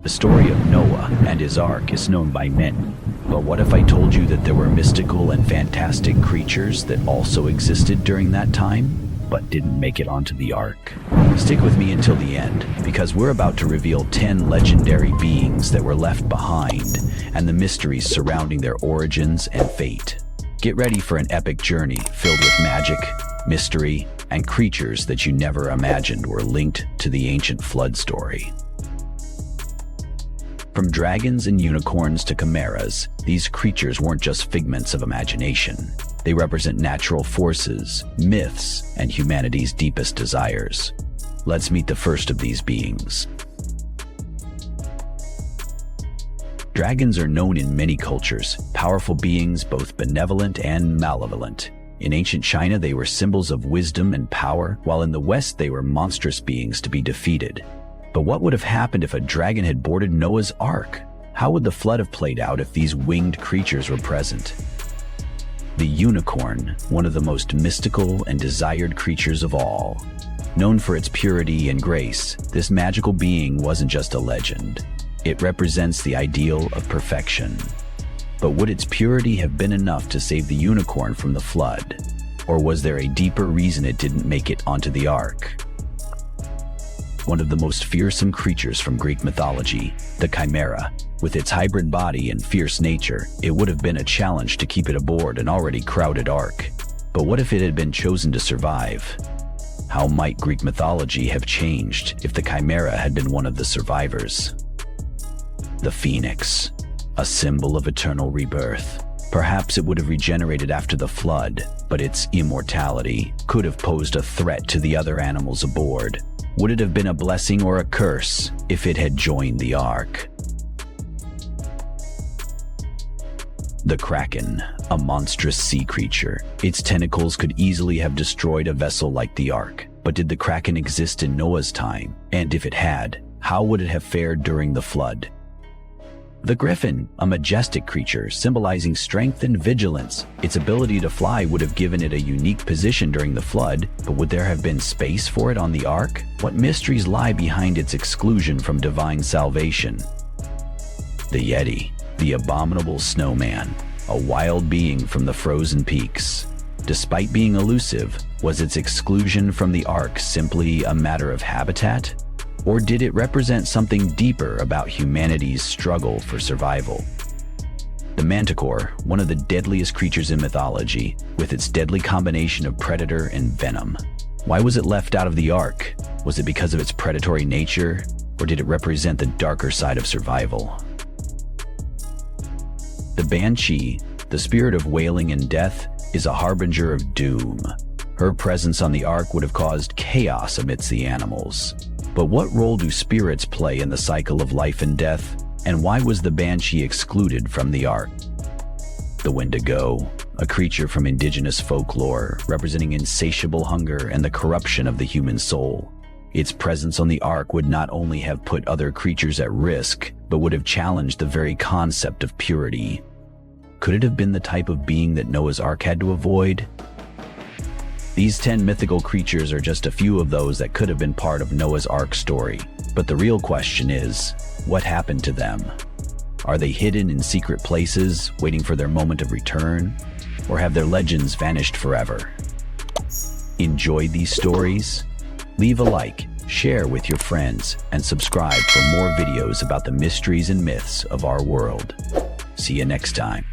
The story of Noah and his ark is known by many, but what if I told you that there were mystical and fantastic creatures that also existed during that time, but didn't make it onto the ark? Stick with me until the end, because we're about to reveal 10 legendary beings that were left behind, and the mysteries surrounding their origins and fate. Get ready for an epic journey filled with magic, mystery, and creatures that you never imagined were linked to the ancient flood story. From dragons and unicorns to chimeras, these creatures weren't just figments of imagination. They represent natural forces, myths, and humanity's deepest desires. Let's meet the first of these beings. Dragons are known in many cultures, powerful beings both benevolent and malevolent. In ancient China, they were symbols of wisdom and power, while in the West they were monstrous beings to be defeated. But what would have happened if a dragon had boarded Noah's Ark? How would the flood have played out if these winged creatures were present? The unicorn, one of the most mystical and desired creatures of all. Known for its purity and grace, this magical being wasn't just a legend. It represents the ideal of perfection. But would its purity have been enough to save the unicorn from the flood? Or was there a deeper reason it didn't make it onto the ark? One of the most fearsome creatures from Greek mythology, the chimera. With its hybrid body and fierce nature, it would have been a challenge to keep it aboard an already crowded ark. But what if it had been chosen to survive? How might Greek mythology have changed if the chimera had been one of the survivors? The phoenix, a symbol of eternal rebirth. Perhaps it would have regenerated after the flood, but its immortality could have posed a threat to the other animals aboard. Would it have been a blessing or a curse if it had joined the ark? The kraken, a monstrous sea creature. Its tentacles could easily have destroyed a vessel like the ark. But did the kraken exist in Noah's time? And if it had, how would it have fared during the flood? The griffin, a majestic creature symbolizing strength and vigilance. Its ability to fly would have given it a unique position during the flood, but would there have been space for it on the ark? What mysteries lie behind its exclusion from divine salvation? The yeti, the abominable snowman, a wild being from the frozen peaks. Despite being elusive, was its exclusion from the ark simply a matter of habitat? Or did it represent something deeper about humanity's struggle for survival? The manticore, one of the deadliest creatures in mythology, with its deadly combination of predator and venom. Why was it left out of the ark? Was it because of its predatory nature, or did it represent the darker side of survival? The banshee, the spirit of wailing and death, is a harbinger of doom. Her presence on the ark would have caused chaos amidst the animals. But what role do spirits play in the cycle of life and death, and why was the banshee excluded from the ark? The wendigo, a creature from indigenous folklore representing insatiable hunger and the corruption of the human soul. Its presence on the ark would not only have put other creatures at risk, but would have challenged the very concept of purity. Could it have been the type of being that Noah's Ark had to avoid? These 10 mythical creatures are just a few of those that could have been part of Noah's Ark story. But the real question is, what happened to them? Are they hidden in secret places, waiting for their moment of return? Or have their legends vanished forever? Enjoyed these stories? Leave a like, share with your friends, and subscribe for more videos about the mysteries and myths of our world. See you next time.